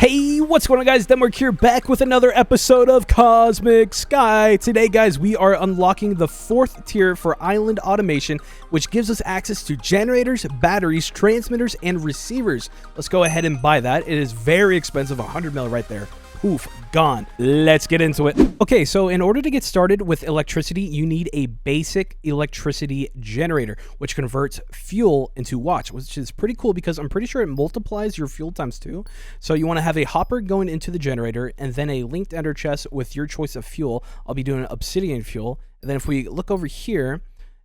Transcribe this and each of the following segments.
Hey, what's going on, guys? DenMark here, back with another episode of Cosmic Sky. Today, guys, we are unlocking the 4th tier for island automation, which gives us access to generators, batteries, transmitters, and receivers. Let's go ahead and buy that. It is very expensive, 100 mil right there. Oof, gone. Let's get into it. Okay, so in order to get started with electricity, you need a basic electricity generator, which converts fuel into watts, which is pretty cool because I'm pretty sure it multiplies your fuel times 2. So you want to have a hopper going into the generator and then a linked ender chest with your choice of fuel. I'll be doing obsidian fuel. And then if we look over here,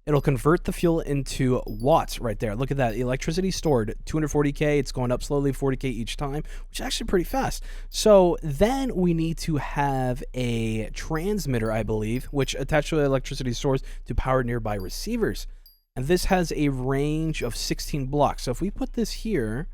it'll convert the fuel into watts right there. Look at that. Electricity stored, 240K. It's going up slowly, 40K each time, which is actually pretty fast. So then we need to have a transmitter, I believe, which attached to the electricity source to power nearby receivers. And this has a range of 16 blocks. So if we put this here,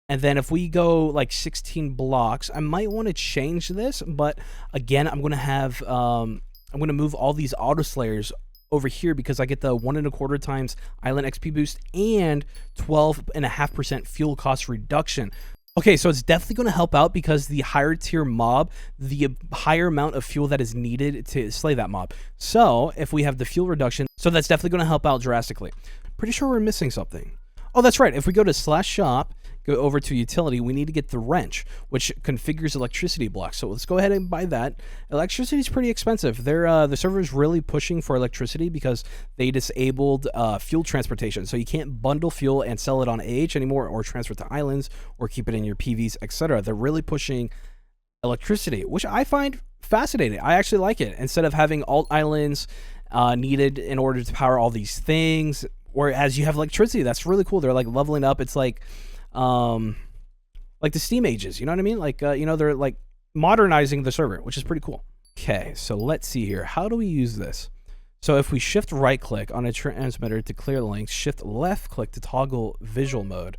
and then if we go like 16 blocks, I might want to change this. But again, I'm going to have, I'm going to move all these auto slayers over here because I get the 1.25 times island XP boost and 12.5% fuel cost reduction. Okay, so it's definitely going to help out because the higher tier mob, the higher amount of fuel that is needed to slay that mob. So if we have the fuel reduction, so that's definitely going to help out drastically. Pretty sure we're missing something. Oh, that's right. If we go to /shop, go over to utility, we need to get the wrench, which configures electricity blocks. So let's go ahead and buy that. Electricity is pretty expensive. The server is really pushing for electricity because they disabled fuel transportation. So you can't bundle fuel and sell it on AH anymore, or transfer to islands, or keep it in your PVs, etc. They're really pushing electricity, which I find fascinating. I actually like it. Instead of having alt islands needed in order to power all these things, whereas you have electricity, that's really cool. They're like leveling up. It's like the Steam ages, you know what I mean? Like, you know, they're like modernizing the server, which is pretty cool. Okay, so let's see here. How do we use this? So if we shift right click on a transmitter to clear the links, shift left click to toggle visual mode.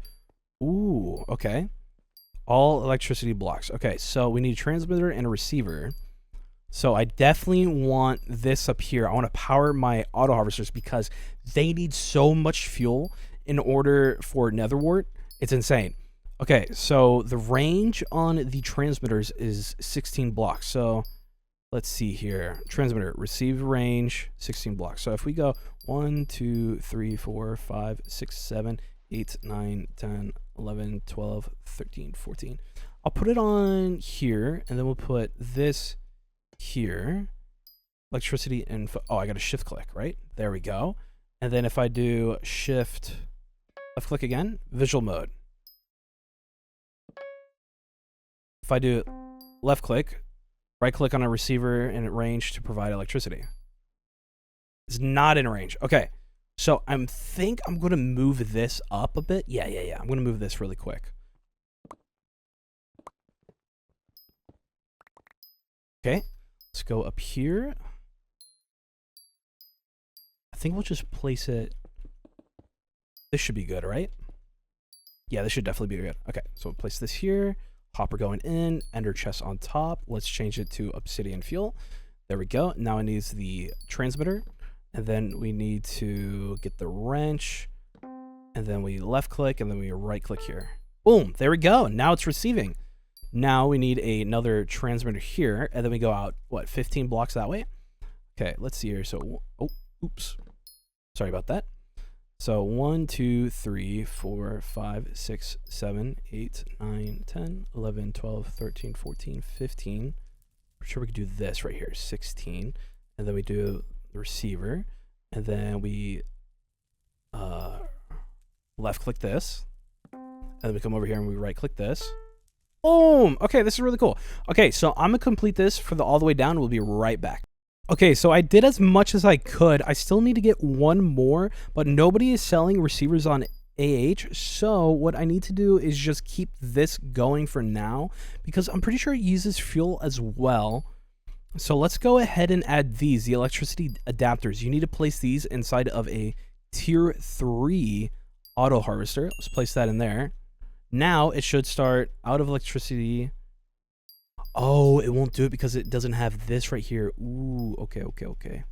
Ooh, okay. All electricity blocks. Okay, so we need a transmitter and a receiver. So I definitely want this up here. I want to power my auto harvesters because they need so much fuel in order for netherwort. It's insane. Okay, so the range on the transmitters is 16 blocks. So let's see here. Transmitter, receive range, 16 blocks. So if we go 1, 2, 3, 4, 5, 6, 7, 8, 9, 10, 11, 12, 13, 14. I'll put it on here, and then we'll put this here. Electricity and... Oh, I got to shift click, right? There we go. And then if I do shift... left click again, visual mode. If I do left click, right click on a receiver and range to provide electricity. It's not in range. Okay, so I think I'm going to move this up a bit. Yeah. I'm going to move this really quick. Okay, let's go up here. I think we'll just place it. This should be good, right? Yeah, this should definitely be good. Okay, so we'll place this here. Hopper going in, ender chest on top. Let's change it to obsidian fuel. There we go. Now it needs the transmitter. And then we need to get the wrench. And then we left click and then we right click here. Boom, there we go. Now it's receiving. Now we need another transmitter here. And then we go out, what, 15 blocks that way? Okay, let's see here. So, oh, oops. Sorry about that. So 1, 2, 3, 4, 5, 6, 7, 8, 9, 10, 11, 12, 13, 14, 15. I'm sure we could do this right here, 16. And then we do the receiver. And then we left click this. And then we come over here and we right click this. Boom! Okay, this is really cool. Okay, so I'm going to complete this for the all the way down. We'll be right back. Okay, so I did as much as I could. I still need to get one more, but nobody is selling receivers on AH. So what I need to do is just keep this going for now because I'm pretty sure it uses fuel as well. So let's go ahead and add these, the electricity adapters. You need to place these inside of a tier 3 auto harvester. Let's place that in there. Now it should start out of electricity. Oh, it won't do it because it doesn't have this right here. Ooh, okay. Okay,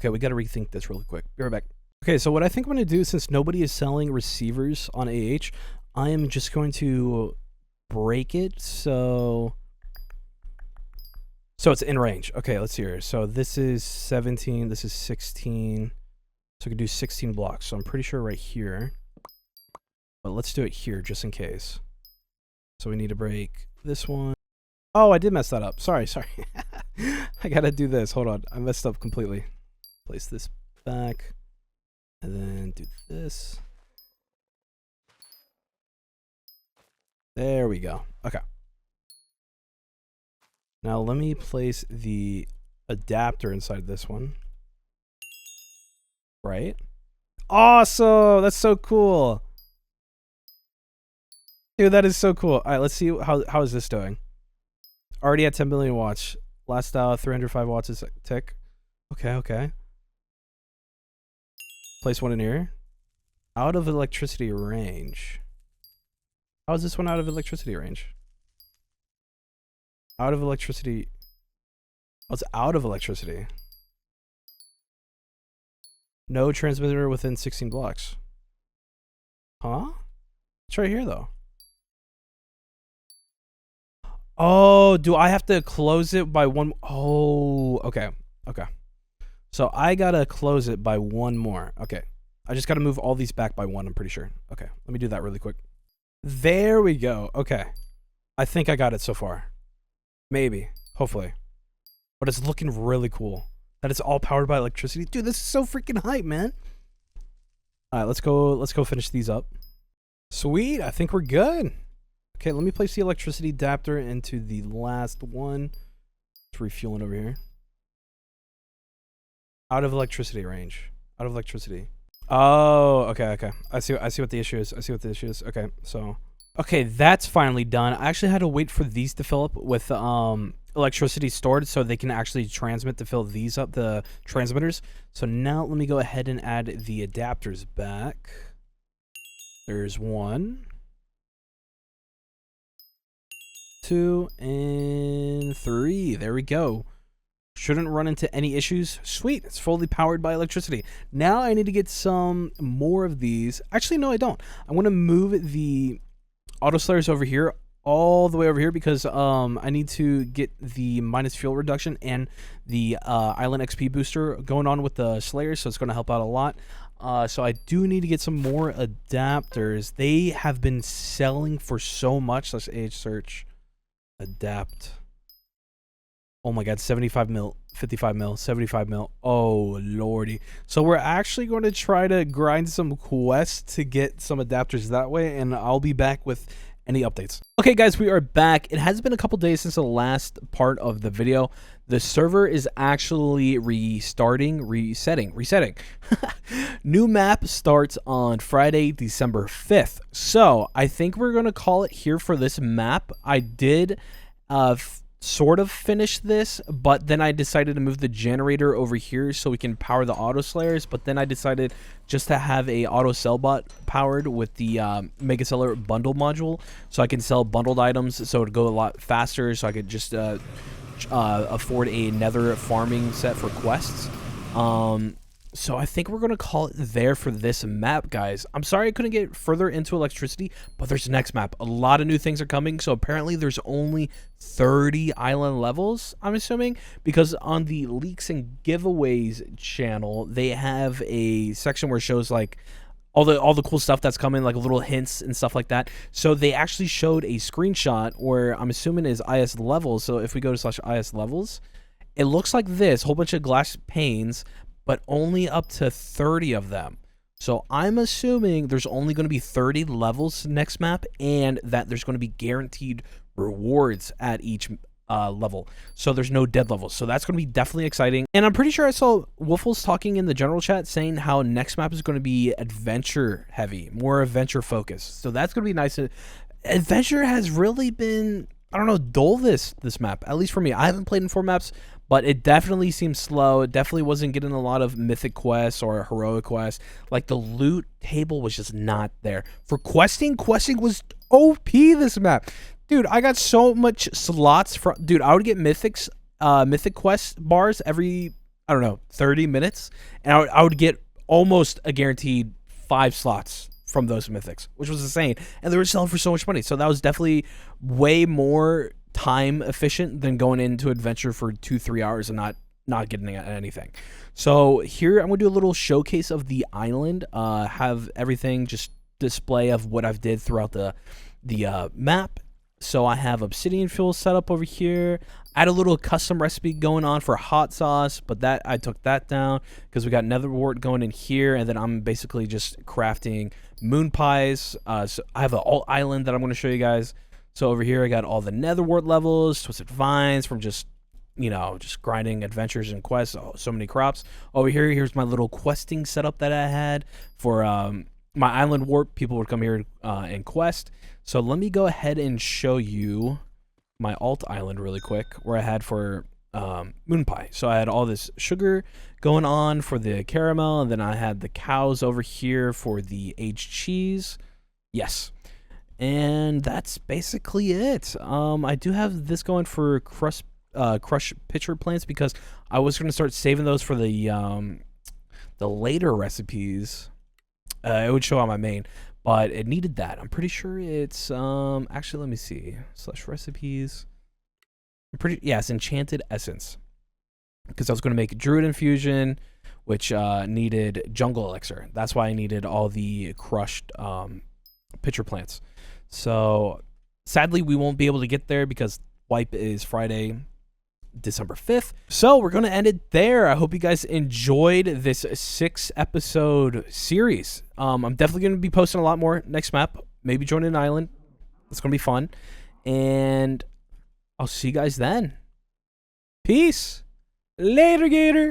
we got to rethink this really quick. Be right back. Okay, so what I think I'm going to do, since nobody is selling receivers on AH, I am just going to break it so it's in range. Okay, let's see here. So this is 17, this is 16. So I could do 16 blocks. So I'm pretty sure right here. But let's do it here just in case. So we need to break this one. Oh, I did mess that up. Sorry. I gotta do this. Hold on. I messed up completely. Place this back. And then do this. There we go. Okay. Now let me place the adapter inside this one. Right? Awesome! That's so cool. Dude, that is so cool. All right, let's see how is this doing. Already at 10 million watts. Last 305 watts is a tick. Okay. Place one in here. Out of electricity range. How is this one out of electricity range? Out of electricity. Oh, it's out of electricity. No transmitter within 16 blocks. Huh? It's right here, though. Oh, do I have to close it by one? Oh, okay. So I gotta close it by one more. Okay. I just gotta move all these back by one, I'm pretty sure. Okay, let me do that really quick. There we go. Okay. I think I got it so far. Maybe. Hopefully. But it's looking really cool. That it's all powered by electricity. Dude, this is so freaking hype, man. Alright, let's go finish these up. Sweet, I think we're good. Okay, let me place the electricity adapter into the last one. It's refueling over here. Out of electricity range. Out of electricity. Oh, okay. I see what the issue is. Okay, so okay, that's finally done. I actually had to wait for these to fill up with electricity stored so they can actually transmit to fill these up, the transmitters. So now let me go ahead and add the adapters back. There's 1, 2, and 3. There we go. Shouldn't run into any issues. Sweet, it's fully powered by electricity. Now I need to get some more of these. Actually, no, I don't. I want to move the auto slayers over here, all the way over here, because I need to get the minus fuel reduction and the island XP booster going on with the slayers, so it's going to help out a lot. So I do need to get some more adapters. They have been selling for so much. Let's age search. Adapt. Oh my god, 75 mil, 55 mil, 75 mil. Oh lordy. So we're actually going to try to grind some quests to get some adapters that way, and I'll be back with any updates. Okay guys, we are back. It has been a couple days since the last part of the video. The server is actually resetting. New map starts on Friday, December 5th. So I think we're going to call it here for this map. I did sort of finish this, but then I decided to move the generator over here so we can power the auto slayers, but then I decided just to have a auto sell bot powered with the mega seller bundle module, so I can sell bundled items, so it'd go a lot faster, so I could just afford a nether farming set for quests. So I think we're going to call it there for this map, guys. I'm sorry I couldn't get further into electricity, but there's the next map. A lot of new things are coming, so apparently there's only 30 island levels, I'm assuming, because on the leaks and giveaways channel, they have a section where it shows like all the cool stuff that's coming, like little hints and stuff like that. So they actually showed a screenshot where I'm assuming is IS levels. So if we go to /IS levels, it looks like this, whole bunch of glass panes, but only up to 30 of them. So I'm assuming there's only going to be 30 levels next map, and that there's going to be guaranteed rewards at each level. So there's no dead levels. So that's going to be definitely exciting. And I'm pretty sure I saw Woofles talking in the general chat saying how next map is going to be adventure heavy, more adventure focused. So that's going to be nice. Adventure has really been, I don't know, dull this map, at least for me. I haven't played in 4 maps, but it definitely seems slow. It definitely wasn't getting a lot of mythic quests or heroic quests. Like the loot table was just not there. For questing was OP this map. Dude, I got so much slots for, dude, I would get mythic quest bars every, I don't know, 30 minutes. And I would get almost a guaranteed 5 slots from those mythics, which was insane. And they were selling for so much money. So that was definitely way more time efficient than going into adventure for 2-3 hours and not getting anything. So here I'm gonna do a little showcase of the island, have everything just display of what I've did throughout the map. So I have obsidian fuel set up over here. I had a little custom recipe going on for hot sauce, but that I took that down because we got nether wart going in here, and then I'm basically just crafting moon pies. So I have an alt island that I'm going to show you guys. So over here I got all the nether wart levels, twisted vines from just, you know, just grinding adventures and quests. Oh, so many crops. Over here, here's my little questing setup that I had for my island warp. People would come here and quest. So let me go ahead and show you my alt island really quick, where I had for moon pie. So I had all this sugar going on for the caramel, and then I had the cows over here for the aged cheese. Yes. And that's basically it. I do have this going for crush pitcher plants because I was going to start saving those for the later recipes. It would show on my main, but it needed that. I'm pretty sure it's actually, let me see, /recipes. Yeah, it's enchanted essence, because I was going to make druid infusion, which needed jungle elixir. That's why I needed all the crushed pitcher plants. So sadly we won't be able to get there because wipe is Friday, December 5th. So we're going to end it there. I hope you guys enjoyed this 6-episode series. I'm definitely going to be posting a lot more next map. Maybe join an island. It's going to be fun. And I'll see you guys then. Peace. Later, Gator.